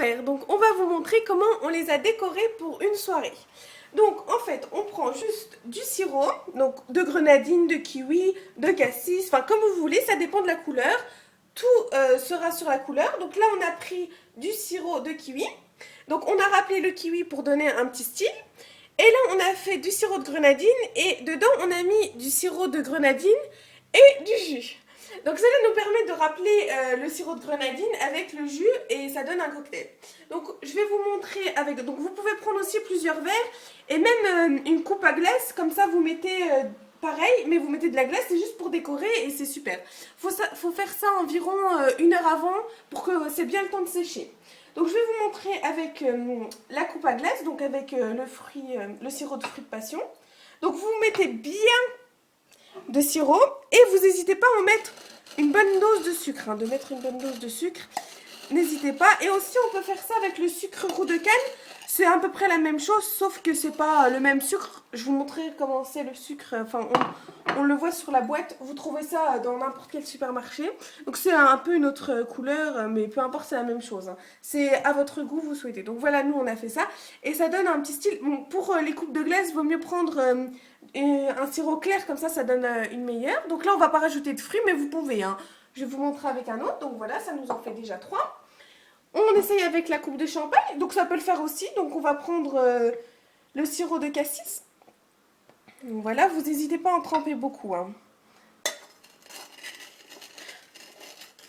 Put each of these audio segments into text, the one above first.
faire. Donc on va vous montrer comment on les a décorés pour une soirée. Donc en fait on prend juste du sirop, donc de grenadine, de kiwi, de cassis, enfin comme vous voulez, ça dépend de la couleur. Tout sera sur la couleur. Donc là on a pris du sirop de kiwi. Donc on a rappelé le kiwi pour donner un petit style. Et là on a fait du sirop de grenadine et dedans on a mis du sirop de grenadine et du jus. Donc cela nous permet de rappeler le sirop de grenadine avec le jus et ça donne un cocktail. Donc je vais vous montrer avec... Donc vous pouvez prendre aussi plusieurs verres et même une coupe à glace, comme ça vous mettez pareil, mais vous mettez de la glace, c'est juste pour décorer et c'est super. Faut faire ça environ 1 heure avant pour que c'est bien le temps de sécher. Donc je vais vous montrer avec la coupe à glace, donc avec le sirop de fruits de passion. Donc vous mettez bien de sirop et vous n'hésitez pas à en mettre une bonne dose de sucre, de mettre une bonne dose de sucre, n'hésitez pas. Et aussi on peut faire ça avec le sucre roux de canne, c'est à peu près la même chose sauf que c'est pas le même sucre. Je vous montrerai comment c'est le sucre, enfin on le voit sur la boîte, vous trouvez ça dans n'importe quel supermarché. Donc c'est un peu une autre couleur, mais peu importe, c'est la même chose. C'est à votre goût, vous souhaitez. Donc voilà, nous on a fait ça et ça donne un petit style. Bon, pour les coupes de glace, il vaut mieux prendre un sirop clair, comme ça donne une meilleure. Donc là on va pas rajouter de fruits, mais vous pouvez. Je vais vous montrer avec un autre. Donc voilà, ça nous en fait déjà 3. On essaye avec la coupe de champagne, donc ça peut le faire aussi. Donc on va prendre le sirop de cassis. Donc voilà, vous n'hésitez pas à en tremper beaucoup.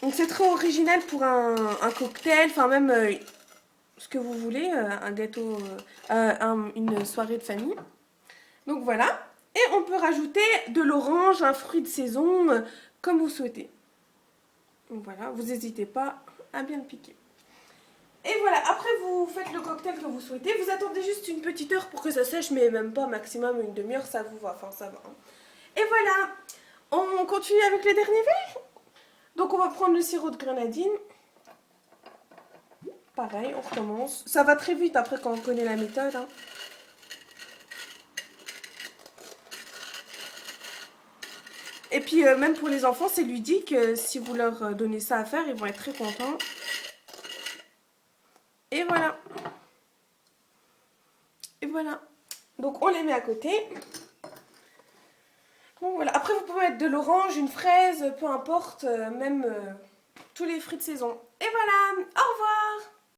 Donc c'est très original pour un cocktail, enfin même ce que vous voulez, un gâteau, une soirée de famille. Donc voilà, et on peut rajouter de l'orange, un fruit de saison, comme vous souhaitez. Donc voilà, vous n'hésitez pas à bien le piquer. Et voilà, après vous faites le cocktail que vous souhaitez, vous attendez juste une petite heure pour que ça sèche, mais même pas, maximum une demi-heure, ça vous va, enfin ça va. Et voilà, on continue avec le dernier verre. Donc on va prendre le sirop de grenadine. Pareil, on recommence. Ça va très vite après quand on connaît la méthode. Et puis même pour les enfants, c'est ludique. Si vous leur donnez ça à faire, ils vont être très contents. Et voilà. Et voilà. Donc on les met à côté. Bon voilà. Après vous pouvez mettre de l'orange, une fraise, peu importe, même tous les fruits de saison. Et voilà. Au revoir.